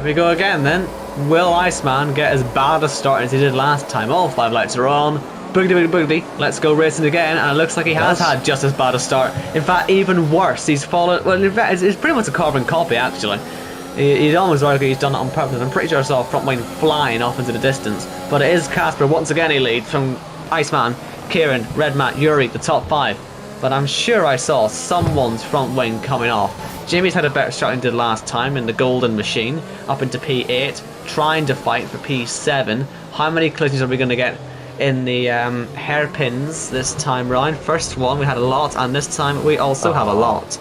we go again then. Will Iceman get as bad a start as he did last time? All 5 lights are on. Boogity boogity boogity. Let's go racing again. And it looks like he has had just as bad a start. In fact, even worse. He's fallen. Well, in fact, it's pretty much a carbon copy actually. He's almost like he's done it on purpose. I'm pretty sure I saw a front wing flying off into the distance. But it is Casper. Once again, he leads from Iceman, Kieran, Red Matt, Yuri, the top 5. But I'm sure I saw someone's front wing coming off. Jimmy's had a better start than he did last time in the golden machine, up into P8, trying to fight for P7. How many collisions are we going to get in the hairpins this time round? First one we had a lot, and this time we also have a lot.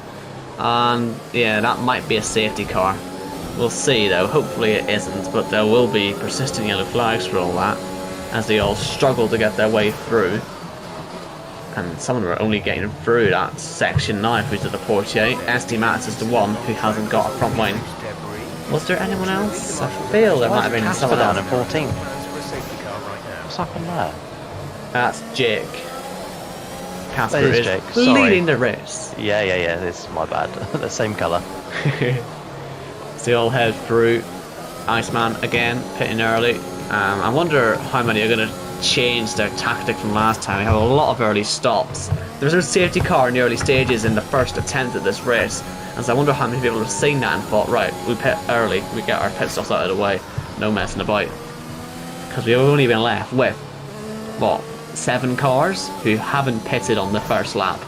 And yeah, that might be a safety car. We'll see though, hopefully it isn't, but there will be persistent yellow flags for all that, as they all struggle to get their way through. And some of them are only getting through that section now through to the Portier. SD Mats is the one who hasn't got a front wing. Was there anyone else? I feel there might have been someone down else. in 14th. What's happened there? That's Jake. Casper That is is Jake. Sorry. leading the race. Yeah, it's my bad. The same colour. So they all head through. Iceman again, pitting early. I wonder how many are going to change their tactic from last time. We have a lot of early stops. There was no safety car in the early stages in the first attempt at this race, and so I wonder how many people have seen that and thought, right, we pit early, we get our pit stops out of the way, no messing about. Because we've only been left with, what, 7 cars who haven't pitted on the first lap.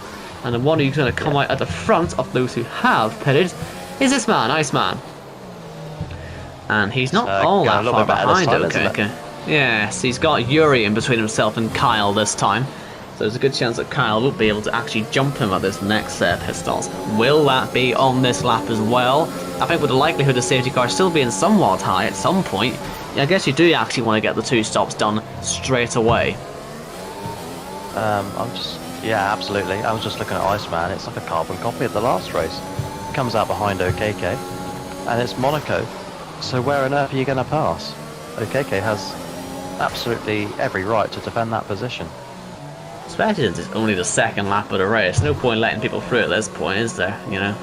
And the one who's going to come out at the front of those who have pitted is this man, Iceman. And he's not all that far behind, okay. Yes, he's got Yuri in between himself and Kyle this time. So there's a good chance that Kyle won't be able to actually jump him at this next set of pit stops. Will that be on this lap as well? I think with the likelihood of the safety car still being somewhat high at some point, I guess you do actually want to get the 2 stops done straight away. Yeah, absolutely. I was just looking at Iceman. It's like a carbon copy of the last race. Comes out behind OKK, and it's Monaco. So where on earth are you going to pass? OKK has absolutely every right to defend that position. Especially since it's only the second lap of the race. No point letting people through at this point, is there? You know.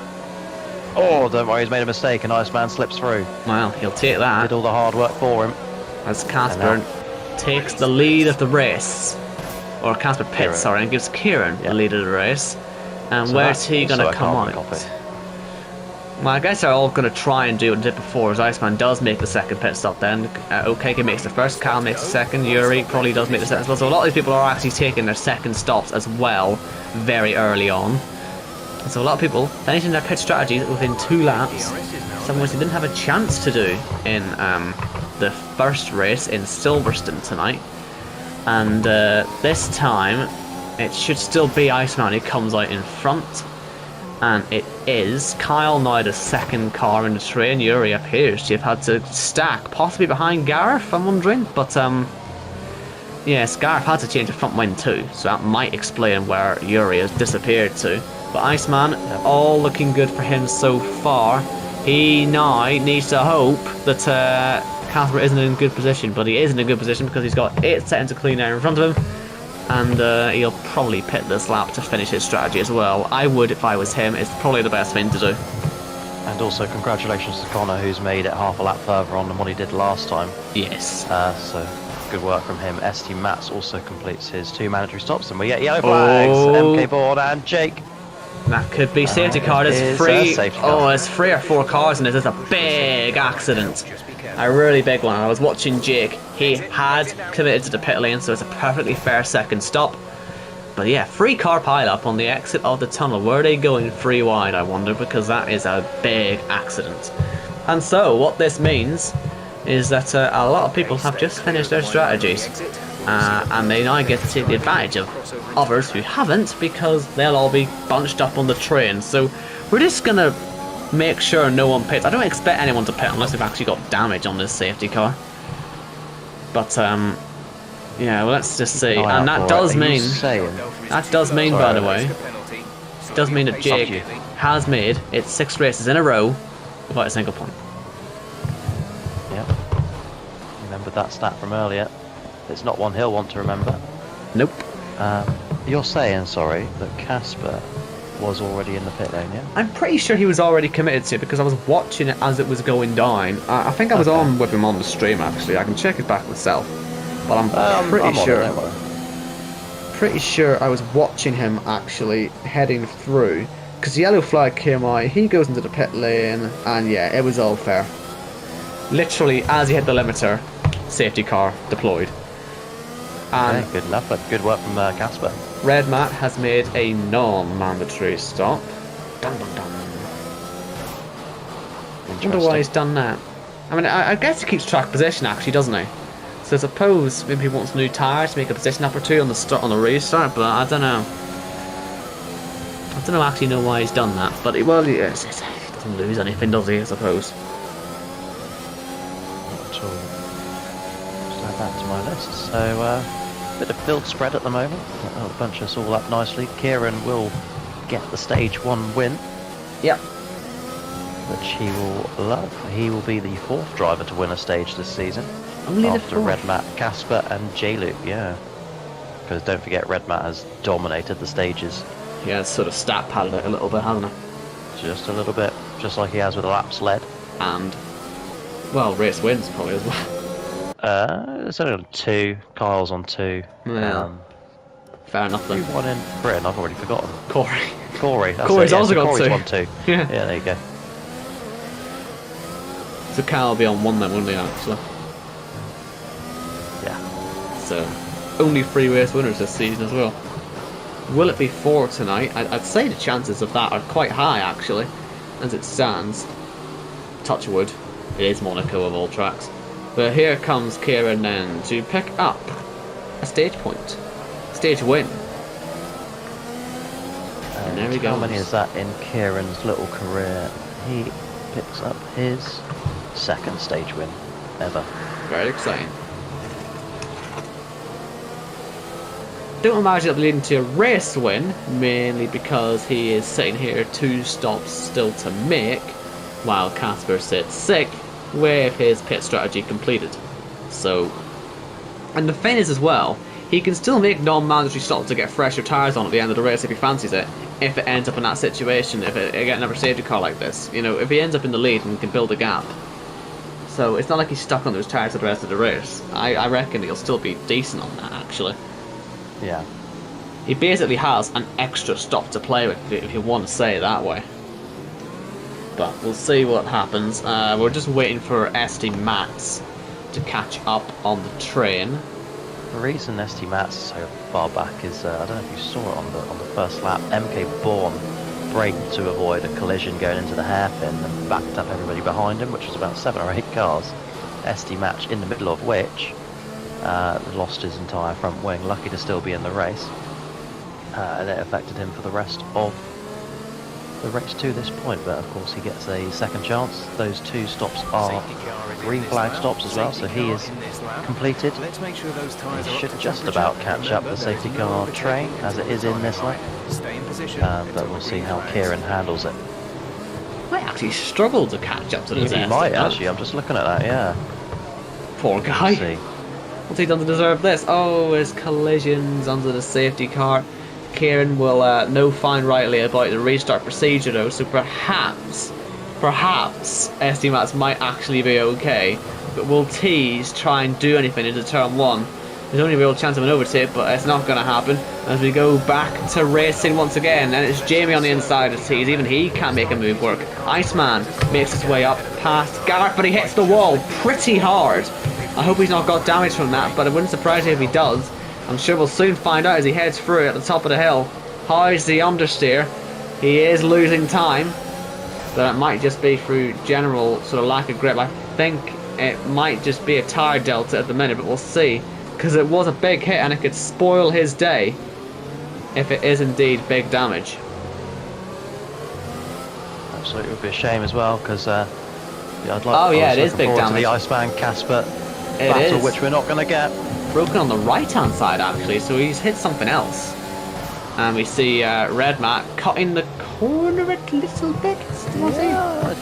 Oh, don't worry, he's made a mistake and Iceman slips through. Well, he'll take that. Did all the hard work for him. As Casper takes the lead of the race. Or Casper pits, sorry, and gives Kieran the lead of the race. And so where's he going to come out? Well, I guess they're all going to try and do what they did before, as Iceman does make the second pit stop then. OKK makes the first, Cal makes the second, Yuri probably does make the second as well. So a lot of these people are actually taking their second stops as well, very early on. And so a lot of people finishing their pit strategies within 2 laps, some which they didn't have a chance to do in the first race in Silverstone tonight. And this time, it should still be Iceman who comes out in front. And it is Kyle now the second car in the train. Yuri appears to have had to stack, possibly behind Gareth, I'm wondering. But yes, Gareth had to change the front wing too, so that might explain where Yuri has disappeared to. But Iceman, all looking good for him so far. He now needs to hope that Casper isn't in good position, but he is in a good position because he's got 8 seconds of clean air in front of him. And he'll probably pit this lap to finish his strategy as well. I would if I was him. It's probably the best thing to do. And also congratulations to Connor, who's made it half a lap further on than what he did last time. Yes. So good work from him. ST Mats also completes his 2 mandatory stops, and we get yellow flags. MK Board and Jake. That could be safety car. There's 3. Oh, there's 3 or 4 cars in it. There's a big accident. A really big one. I was watching Jake. He had committed to the pit lane, so it's a perfectly fair second stop. But yeah, 3 car pile-up on the exit of the tunnel. Were they going 3 wide, I wonder, because that is a big accident. And so, what this means is that a lot of people have just finished their strategies. And they now get to take the advantage of others who haven't, because they'll all be bunched up on the train. So we're just going to make sure no one pits. I don't expect anyone to pit unless they've actually got damage on this safety car. But yeah, well, let's just see. And that does mean, by the way, it does mean that Jake has made it 6 races in a row without a single point. Yep. Remember that stat from earlier. It's not one he'll want to remember. Nope. You're saying, sorry, that Casper was already in the pit lane, yeah? I'm pretty sure he was already committed to it because I was watching it as it was going down. I think I was on with him on the stream actually. I can check it back myself, but I'm pretty sure. Pretty sure I was watching him actually heading through because the yellow flag came out. He goes into the pit lane, and yeah, it was all fair. Literally, as he hit the limiter, safety car deployed. And good enough, but good work from Casper. Red Matt has made a non-mandatory stop. Dun dun dun. I wonder why he's done that. I mean, I guess he keeps track position actually, doesn't he? So I suppose maybe he wants new tyres to make a position up or two on the restart, but I don't know. I don't actually know why he's done that, but he doesn't lose anything, does he? I suppose. Not at all. Just add that to my list. So. Bit of field spread at the moment. That'll bunch us all up nicely. Kieran will get the stage 1 win. Yep. Which he will love. He will be the 4th driver to win a stage this season. Only after Red Matt, Casper and J-Loop, yeah. Because don't forget, Red Matt has dominated the stages. Yeah, it's sort of stat padded it a little bit, hasn't it? Just a little bit. Just like he has with the laps led. And, well, race wins probably as well. It's only on 2. Kyle's on 2. Yeah. Fair enough then. Who won in Britain? I've already forgotten. Corey. That's Corey's it. also got Corey's 2. won 2. Yeah. Yeah, there you go. So Cal will be on 1 then, wouldn't he, actually? Yeah. So, only 3 race winners this season as well. Will it be 4 tonight? I'd say the chances of that are quite high, actually, as it stands. Touch wood. It is Monaco of all tracks. But here comes Kieran then to pick up a stage point. Stage win. And there we go. How many is that in Kieran's little career? He picks up his 2nd stage win ever. Very exciting. Don't imagine it leading to a race win, mainly because he is sitting here 2 stops still to make, while Casper sits 6th. With his pit strategy completed. So, and the thing is as well, he can still make non-mandatory stops to get fresher tyres on at the end of the race if he fancies it, if it ends up in that situation, if it get another safety car like this. You know, if he ends up in the lead and can build a gap. So it's not like he's stuck on those tyres for the rest of the race. I reckon he'll still be decent on that actually. Yeah. He basically has an extra stop to play with, if you want to say it that way. But we'll see what happens. We're just waiting for SD Mats to catch up on the train. The reason SD Mats is so far back is I don't know if you saw it on the first lap. MK Bourne braked to avoid a collision going into the hairpin and backed up everybody behind him, which was about 7 or 8 cars. SD Match in the middle of which lost his entire front wing. Lucky to still be in the race, and it affected him for the rest of the race to this point, but of course he gets a 2nd chance. Those 2 stops are green flag stops as well, so he is completed. He should just about catch up the safety car train as it is in this lap, but we'll see how Kieran handles it. Might actually struggle to catch up to the He might actually, I'm just looking at that, yeah. Poor guy. What's he done to deserve this? Oh, his collisions under the safety car. Kieran will know fine rightly about the restart procedure though, so perhaps SD Mats might actually be okay, but will tease try and do anything into turn 1. There's only a real chance of an overtake, but it's not going to happen as we go back to racing once again, and it's Jamie on the inside of tease. Even he can't make a move work. Iceman makes his way up past Gareth, but he hits the wall pretty hard. I hope he's not got damage from that, but it wouldn't surprise me if he does. I'm sure we'll soon find out as he heads through at the top of the hill. How's the understeer? He is losing time, but it might just be through general sort of lack of grip. I think it might just be a tire delta at the minute, but we'll see, because it was a big hit and it could spoil his day if it is indeed big damage. Absolutely, it would be a shame as well, because yeah, it is big damage. To the Iceman Casper it battle, is. which we're not going to get. Broken on the right hand side actually, so he's hit something else. And we see Red Matt cutting the corner a little bit.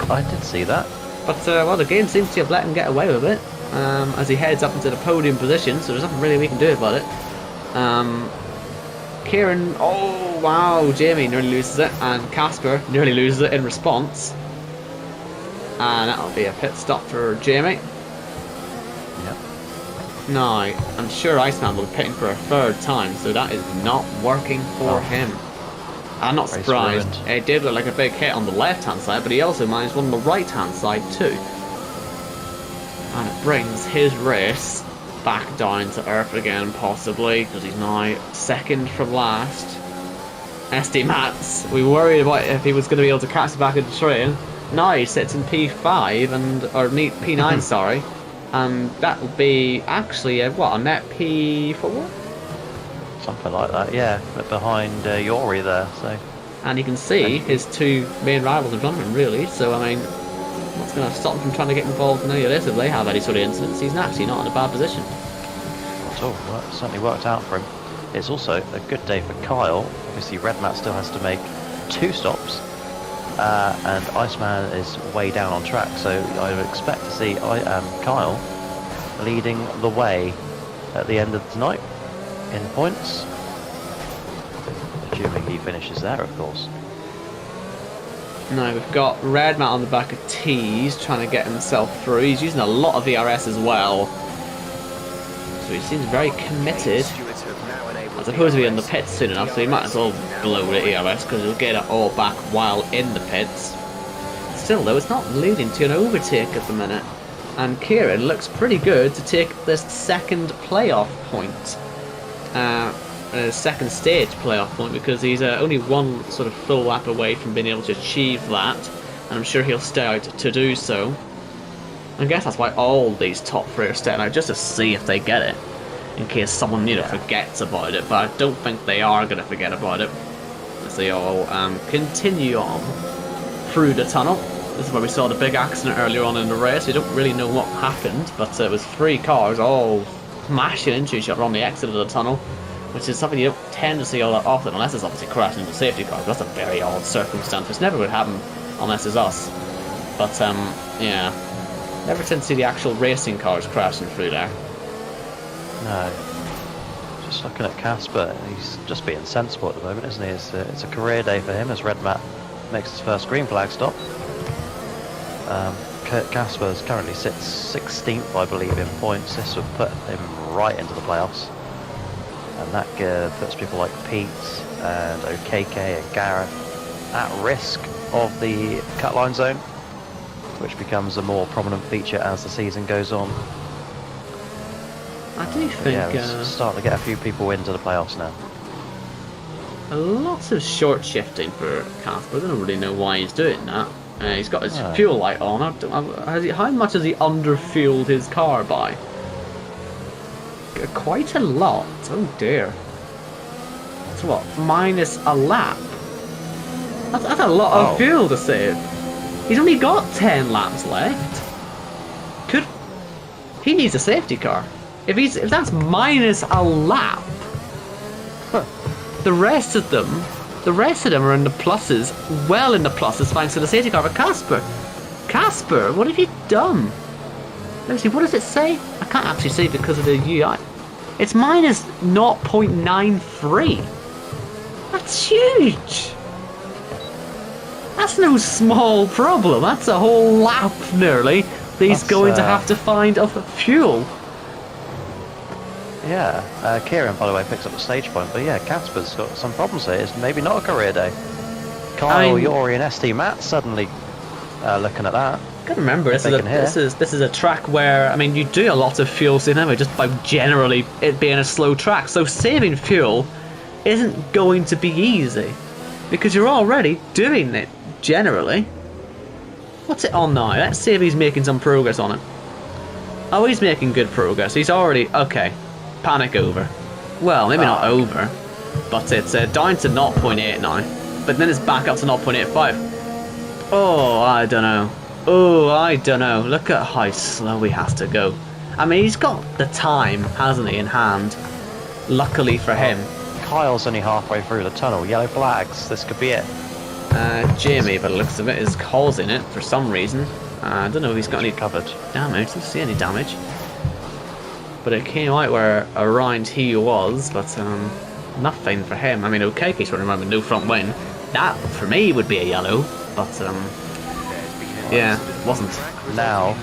I did see that. But well, the game seems to have let him get away with it as he heads up into the podium position, so there's nothing really we can do about it. Kieran, Wow, Jamie nearly loses it, and Casper nearly loses it in response. And that'll be a pit stop for Jamie. Yep. Now, I'm sure Iceman will be pitting for a third time, so that is not working for him. I'm not surprised. It did look like a big hit on the left-hand side, but he also managed one on the right-hand side too. And it brings his race back down to earth again, possibly, because he's now second from last. SD Mats, we worried about if he was going to be able to catch back in the train. Now he sits in P5 or P9, sorry, and that will be actually a net P4. Something like that, yeah. But behind Yori there, so. And you can see his two main rivals in front of him, really. So I mean, what's going to stop him from trying to get involved in any of this if they have any sort of incidents? He's actually not in a bad position. Not at all. Well, it certainly worked out for him. It's also a good day for Kyle. Obviously, Redmat still has to make 2 stops, and Iceman is way down on track. So I would expect to see Kyle leading the way at the end of the night in points, assuming he finishes there, of course. Now we've got Redmat on the back of T's trying to get himself through. He's using a lot of ERS as well, so he seems very committed. I suppose he'll be in the pits soon enough, so he might as well blow the ERS because he'll get it all back while in the pits. Still though, it's not leading to an overtake at the minute, and Kieran looks pretty good to take this second playoff point. Second stage playoff point, because he's only one sort of full lap away from being able to achieve that, and I'm sure he'll stay out to do so. I guess that's why all these top 3 are staying out, just to see if they get it, in case someone forgets about it, but I don't think they are going to forget about it, as they all continue on through the tunnel. This is where we saw the big accident earlier on in the race. We don't really know what happened, but it was 3 cars all smashing into each other on the exit of the tunnel, which is something you don't tend to see all that often, unless it's obviously crashing into safety cars. That's a very odd circumstance, which never would happen unless it's us. But yeah, never tend to see the actual racing cars crashing through there. No. Just looking at Casper, he's just being sensible at the moment, isn't he? It's a career day for him as Redmat makes his first green flag stop. Casper currently sits 16th, I believe, in points. This would put him right into the playoffs. And that puts people like Pete and OKK and Gareth at risk of the cut line zone, which becomes a more prominent feature as the season goes on. I do think we're starting to get a few people into the playoffs now. Lots of short shifting for Casper. I don't really know why he's doing that. He's got his fuel light on. How much has he underfueled his car by? Quite a lot. Oh dear. That's what? Minus a lap? That's a lot of fuel to save. He's only got 10 laps left. He needs a safety car. If that's minus a lap, the rest of them are in the pluses, well in the pluses, thanks to the safety car. But Casper, what have you done? Let me see, what does it say? I can't actually see because of the UI. It's minus 0.93. That's huge. That's no small problem. That's a whole lap nearly that he's going to have to find of fuel. Yeah, Kieran, by the way, picks up the stage point, but yeah, Casper's got some problems here. It's maybe not a career day. Kyle, Yori, and SD Matt suddenly looking at that. Gotta remember, this is a track where, I mean, you do a lot of fuel saving anyway, just by generally it being a slow track. So saving fuel isn't going to be easy because you're already doing it generally. What's it on now? Let's see if he's making some progress on it. Oh, he's making good progress. He's already okay. Panic over. Well, maybe not over, but it's down to 0.8 now. But then it's back up to 0.85. Oh, I don't know. Look at how slow he has to go. I mean, he's got the time, hasn't he, in hand. Luckily for him. Kyle's only halfway through the tunnel. Yellow flags. This could be it. Jamie, by the looks of it, is causing it for some reason. I don't know if he's got any covered damage. I don't see any damage. But it came out where around he was, but nothing for him. I mean, OKK's running around with no front wing. That, for me, would be a yellow, but, yeah, wasn't. Now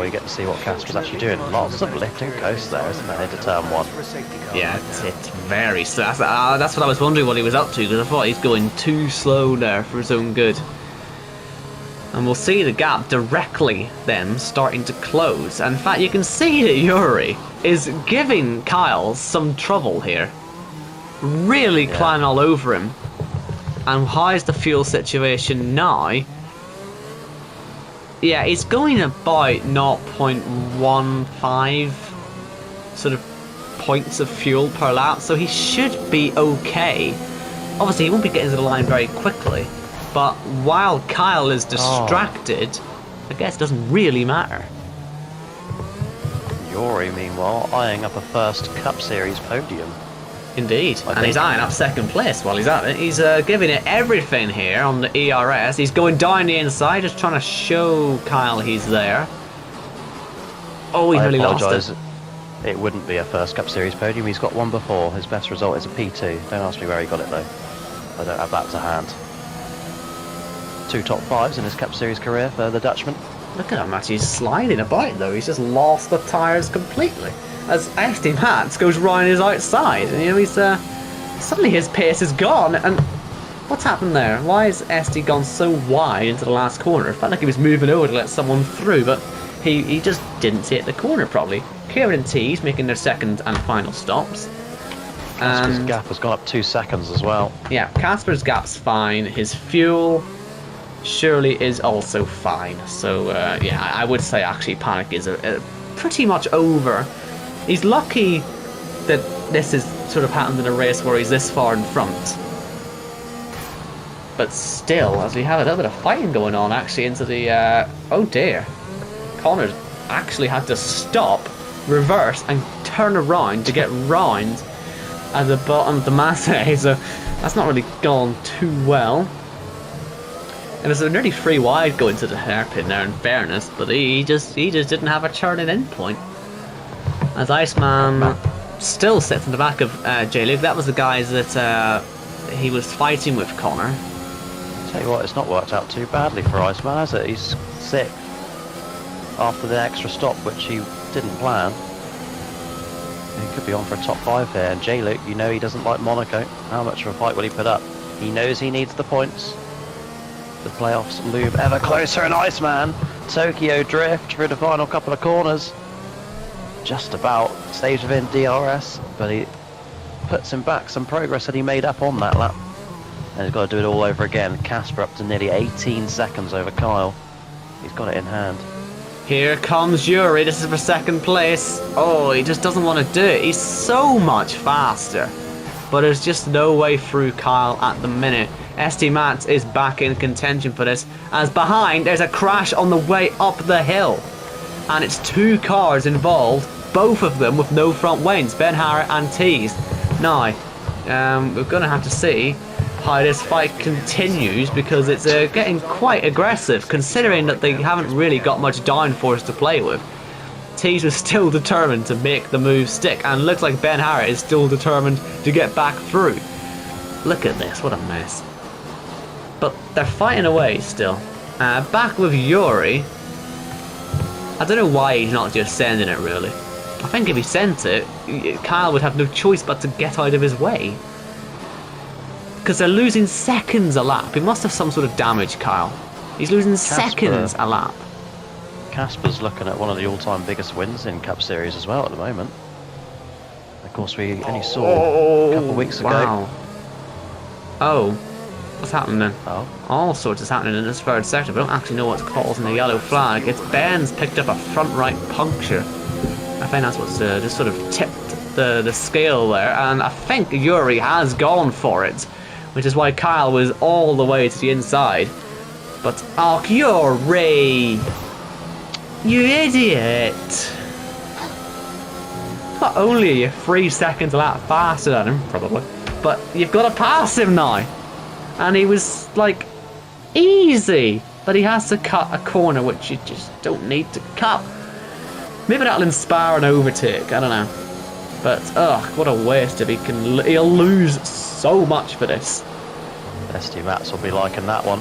we get to see what Casper's actually doing. Lots of lift and coast there, isn't there, into turn 1? Yeah, it's very slow. That's what I was wondering what he was up to, because I thought he's going too slow there for his own good. And we'll see the gap directly then starting to close. And in fact, you can see that Yuri is giving Kyle some trouble here. Really climbing all over him. And how's the fuel situation now? Yeah, it's going about 0.15 sort of points of fuel per lap, so he should be okay. Obviously, he won't be getting to the line very quickly, but while Kyle is distracted, I guess it doesn't really matter. Yuri, meanwhile, eyeing up a first Cup Series podium. Indeed, and he's eyeing up second place while he's at it. He's giving it everything here on the ERS. He's going down the inside, just trying to show Kyle he's there. Oh, he really lost it. It wouldn't be a first Cup Series podium. He's got one before. His best result is a P2. Don't ask me where he got it though. I don't have that to hand. 2 top 5s in his Cup Series career for the Dutchman. Look at him actually sliding about though. He's just lost the tyres completely. As SD Mats goes round his outside, and you know he's suddenly his pace is gone. And what's happened there? Why has SD gone so wide into the last corner? It felt like he was moving over to let someone through, but he just didn't hit the corner properly. Kieran and T's making their second and final stops. Casper's gap has gone up 2 seconds as well. Yeah, Casper's gap's fine. His fuel surely is also fine. So yeah, I would say actually Panic is pretty much over. He's lucky that this has sort of happened in a race where he's this far in front. But still, as we have a little bit of fighting going on actually into the... oh dear. Connor's actually had to stop, reverse, and turn around to get round at the bottom of the Massey. So that's not really gone too well. It was nearly 3 wide going to the hairpin there in fairness, but he just didn't have a turning in point. As Iceman still sits in the back of J-Luke. That was the guys that he was fighting with Connor. Tell you what, it's not worked out too badly for Iceman, has it? He's 6th after the extra stop, which he didn't plan. He could be on for a top 5 here. And J-Luke, you know he doesn't like Monaco. How much of a fight will he put up? He knows he needs the points. The playoffs loom ever closer, and Iceman, Tokyo drift through the final couple of corners. Just about stays within DRS, but he puts him back some progress that he made up on that lap. And he's got to do it all over again. Casper up to nearly 18 seconds over Kyle. He's got it in hand. Here comes Yuri. This is for second place. Oh, he just doesn't want to do it. He's so much faster. But there's just no way through Kyle at the minute. SD Mats is back in contention for this. As behind, there's a crash on the way up the hill. And it's 2 cars involved, both of them with no front wings, Ben Harrett and Tees. Now, we're going to have to see how this fight continues, because it's getting quite aggressive, considering that they haven't really got much downforce to play with. Tees was still determined to make the move stick, and looks like Ben Harrett is still determined to get back through. Look at this, what a mess. But they're fighting away still. Back with Yuri. I don't know why he's not just sending it, really. I think if he sent it, Kyle would have no choice but to get out of his way. Because they're losing seconds a lap. He must have some sort of damage, Kyle. He's losing seconds a lap. Casper's looking at one of the all-time biggest wins in Cup Series as well at the moment. Of course, we only saw a couple of weeks ago. Wow. Oh. What's happening then? Oh. All sorts is happening in this third sector. We don't actually know what's causing the yellow flag. It's Ben's picked up a front right puncture. I think that's what's just sort of tipped the scale there. And I think Yuri has gone for it, which is why Kyle was all the way to the inside. But, oh, Yuri! You idiot! Not only are you 3 seconds a lap faster than him, probably, but you've got to pass him now. And he was, like, easy. But he has to cut a corner, which you just don't need to cut. Maybe that'll inspire an overtake. I don't know. But, ugh, what a waste if he'll lose so much for this. SD Mats will be liking that one.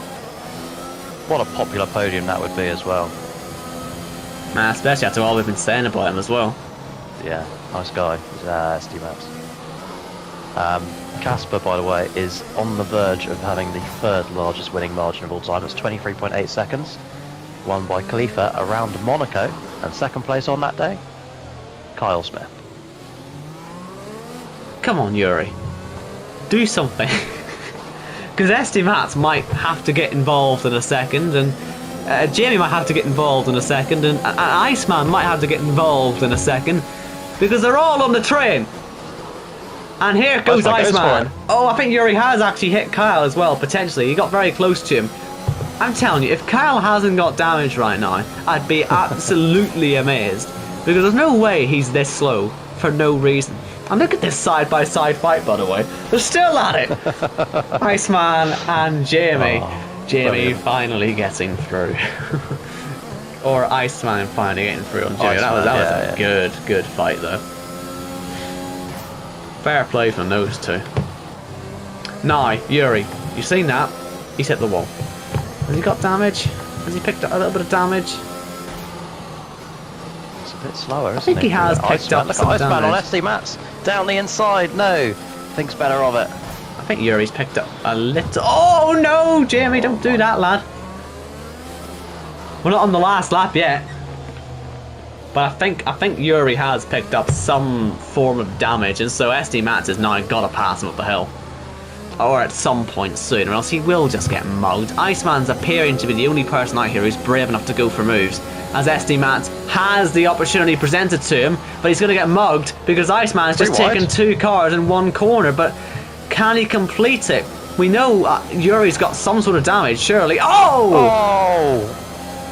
What a popular podium that would be as well. Man, especially after all we've been saying about him as well. Yeah, nice guy. SD Mats. Casper, by the way, is on the verge of having the third largest winning margin of all time. It's 23.8 seconds. Won by Khalifa around Monaco. And second place on that day, Kyle Smith. Come on, Yuri. Do something. Because SD Mats might have to get involved in a second, and Jamie might have to get involved in a second, and Iceman might have to get involved in a second, because they're all on the train. And here goes Iceman. Oh, I think Yuri has actually hit Kyle as well, potentially. He got very close to him. I'm telling you, if Kyle hasn't got damage right now, I'd be absolutely amazed. Because there's no way he's this slow for no reason. And look at this side-by-side fight, by the way. They're still at it. Iceman and Jamie. Jamie brilliant. Finally getting through. Or Iceman finally getting through on Jamie. That was a good fight, though. Fair play from those two. Now, Yuri, you seen that? He's hit the wall. Has he got damage? Has he picked up a little bit of damage? It's a bit slower, isn't it? I think he has picked up some damage. Iceman on SD Mats. Down the inside. No. Thinks better of it. I think Yuri's picked up a little... Oh, no, Jamie, don't do that, lad. We're not on the last lap yet. But I think Yuri has picked up some form of damage, and so SD Mats has now got to pass him up the hill. Or at some point soon, or else he will just get mugged. Iceman's appearing to be the only person out here who's brave enough to go for moves, as SD Mats has the opportunity presented to him, but he's going to get mugged because Iceman's just taken 2 cars in 1 corner, but can he complete it? We know Yuri's got some sort of damage, surely. Oh!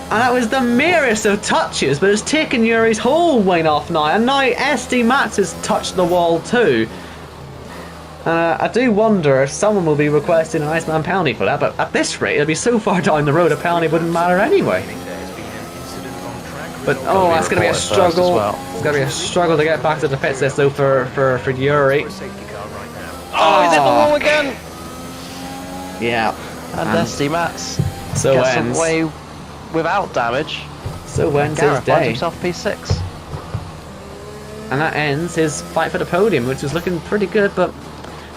And that was the merest of touches, but it's taken Yuri's whole wing off now, and now SD Mats has touched the wall too. I do wonder if someone will be requesting an Iceman penalty for that, but at this rate, it'll be so far down the road, a penalty wouldn't matter anyway. But oh, that's going to be a struggle. It's going to be a struggle to get back to the pits though for Yuri. Oh, he's hit the wall again! Yeah. And SD Mats so gets away without damage. So ends his day. Finds himself P6. And that ends his fight for the podium, which was looking pretty good, but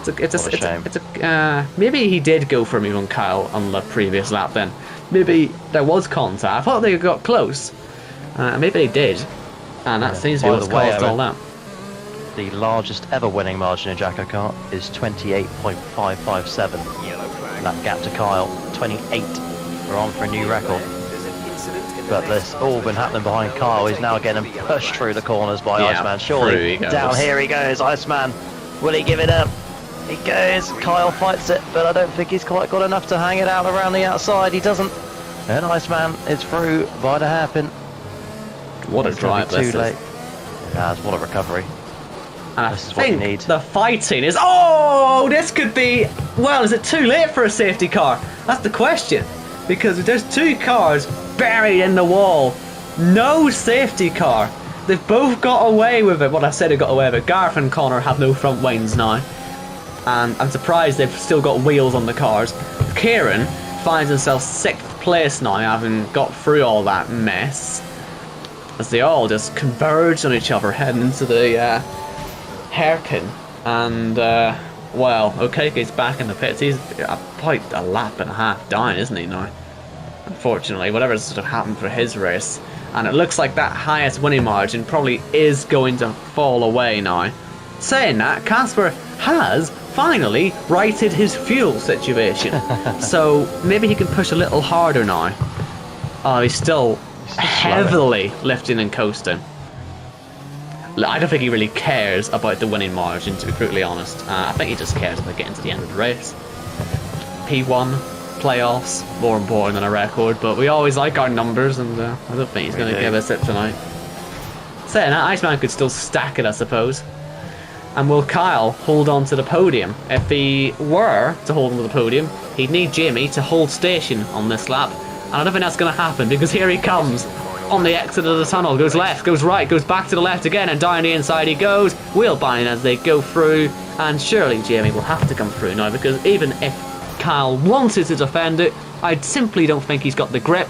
it's a maybe he did go for me on Kyle on the previous lap then. Maybe there was contact. I thought they got close. Maybe they did. And that seems to be what's caused all that. The largest ever winning margin in JACKOCAR is 28.557. That gap to Kyle, 28. We're on for a new record. But this all been happening behind Kyle. He's now getting pushed through the corners by Iceman. Surely down here he goes. Iceman, will he give it up? He goes. Kyle fights it, but I don't think he's quite got enough to hang it out around the outside. He doesn't. And Iceman is through by the hairpin. What a drive this is. Too late. What a recovery. And this is what you need. The fighting is... Oh, this could be... Well, is it too late for a safety car? That's the question. Because there's 2 cars buried in the wall. No safety car. They've both got away with it. Well, I said they got away with it. Gareth and Connor have no front wings now. And I'm surprised they've still got wheels on the cars. Kieran finds himself 6th place now, having got through all that mess. As they all just converge on each other heading into the hairpin. And, well, Okeke's back in the pits. He's about a lap and a half down, isn't he now? Unfortunately, whatever's sort of happened for his race. And it looks like that highest winning margin probably is going to fall away now. Saying that, Casper has finally righted his fuel situation. So maybe he can push a little harder now. Oh, he's still heavily lifting and coasting. I don't think he really cares about the winning margin, to be brutally honest. I think he just cares about getting to the end of the race. P1, playoffs, more important than a record, but we always like our numbers, and I don't think he's going to give us it tonight. Saying that, Iceman could still stack it, I suppose. And will Kyle hold on to the podium? If he were to hold on to the podium, he'd need Jamie to hold station on this lap. And I don't think that's going to happen, because here he comes. on the exit of the tunnel. Goes left, goes right, goes back to the left again, and down the inside he goes. Wheel bind as they go through, and surely Jamie will have to come through now, because even if Kyle wanted to defend it, I simply don't think he's got the grip.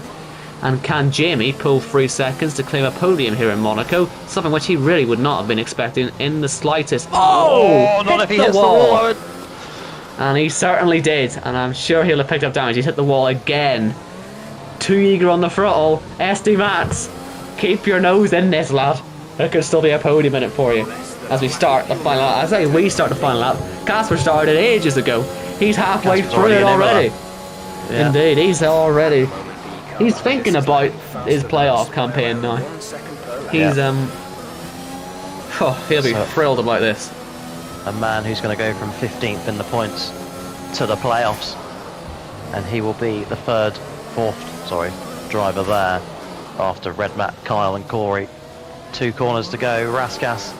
And can Jamie pull 3 seconds to claim a podium here in Monaco? Something which he really would not have been expecting in the slightest. Oh, not if he hits the wall. And he certainly did, and I'm sure he'll have picked up damage. He's hit the wall again. Too eager on the throttle. SD Max, keep your nose in this, lad. There could still be a podium in it for you. As we start the final lap. As we start the final lap. Casper started ages ago. He's halfway through it already. Yeah. Indeed, he's already. He's thinking about his playoff campaign now. He's he'll be thrilled about this. A man who's going to go from 15th in the points to the playoffs, and he will be the fourth driver there after Red Matt, Kyle and Corey. 2 corners to go. Raskas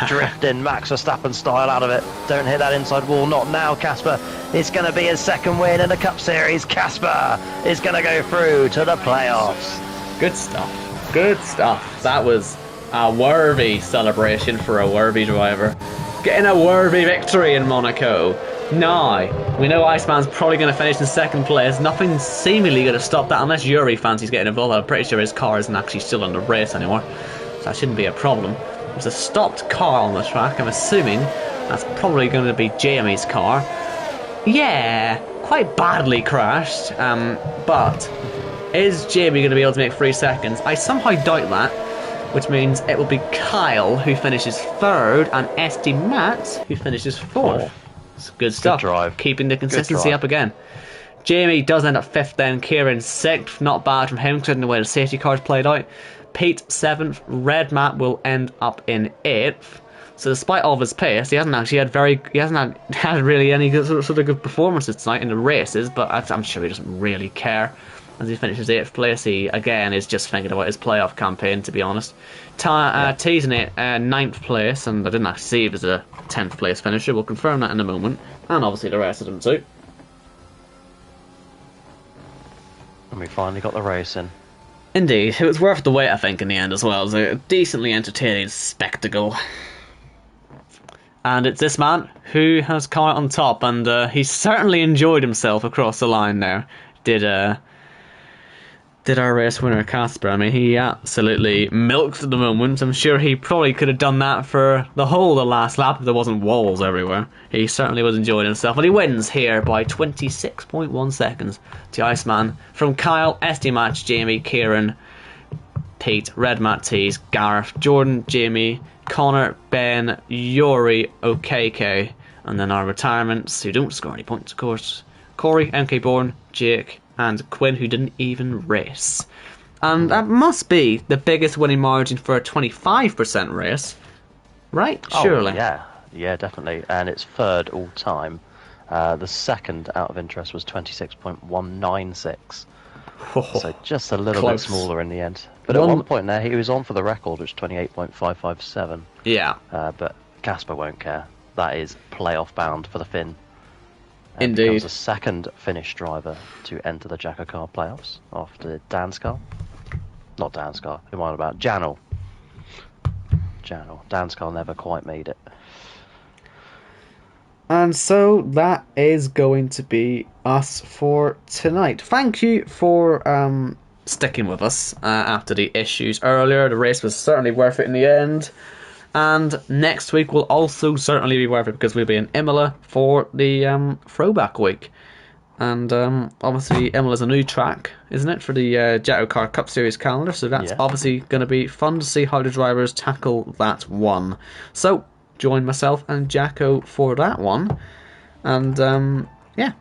drifting Max Verstappen style out of it. Don't hit that inside wall, not now. Casper, it's going to be his 2nd win in the Cup Series. Casper is going to go through to the playoffs. Good stuff, good stuff. That was a worthy celebration for a worthy driver, getting a worthy victory in Monaco. Now, we know Iceman's probably going to finish in 2nd place. Nothing's seemingly going to stop that unless Yuri fancies getting involved. I'm pretty sure his car isn't actually still on the race anymore, so that shouldn't be a problem. There's a stopped car on the track. I'm assuming that's probably going to be Jamie's car. Yeah, quite badly crashed, but is Jamie going to be able to make 3 seconds? I somehow doubt that, which means it will be Kyle who finishes 3rd and SD Matt who finishes 4th. It's good stuff. Good drive. Keeping the consistency up again. Jamie does end up 5th then, Kieran 6th. Not bad from him considering the way the safety cars played out. Pete 7th. Red Matt will end up in 8th. So despite all of his pace, he hasn't had really any sort of good performances tonight in the races, but I'm sure he doesn't really care. As he finishes 8th place, he again is just thinking about his playoff campaign, to be honest. Teasing it 9th place, and I didn't actually see if it was a 10th place finisher. We'll confirm that in a moment, and obviously the rest of them too. And we finally got the race in. Indeed, it was worth the wait, I think, in the end as well. It was a decently entertaining spectacle. And it's this man who has come out on top, and he certainly enjoyed himself across the line there. Did our race winner Casper. I mean, he absolutely milked the moment. I'm sure he probably could have done that for the whole of the last lap if there wasn't walls everywhere. He certainly was enjoying himself, and he wins here by 26.1 seconds to Iceman from Kyle, SD Match, Jamie, Kieran, Pete, Red Matt Tees, Gareth, Jordan, Jamie, Connor, Ben, Yuri, OKK, and then our retirements who don't score any points, of course. Corey, MK Bourne, Jake, and Quinn, who didn't even race. And that must be the biggest winning margin for a 25% race, right? Surely. Yeah, definitely. And it's 3rd all time. The 2nd out of interest was 26.196. So just a little bit smaller in the end. But at one point there, he was on for the record, which is 28.557. Yeah. But Casper won't care. That is playoff bound for the Finn. And Indeed. becomes the 2nd Finnish driver to enter the JACKOCAR playoffs after Danskar. Not Danskar, who am I on about? Janel. Danskar never quite made it. And so that is going to be us for tonight. Thank you for sticking with us after the issues earlier. The race was certainly worth it in the end. And next week will also certainly be worth it because we'll be in Imola for the throwback week. And obviously Imola's a new track, isn't it, for the JACKOCAR Cup Series calendar. So that's obviously going to be fun to see how the drivers tackle that one. So join myself and Jacko for that one. And yeah,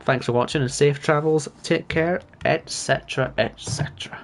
thanks for watching and safe travels. Take care, etc., etc.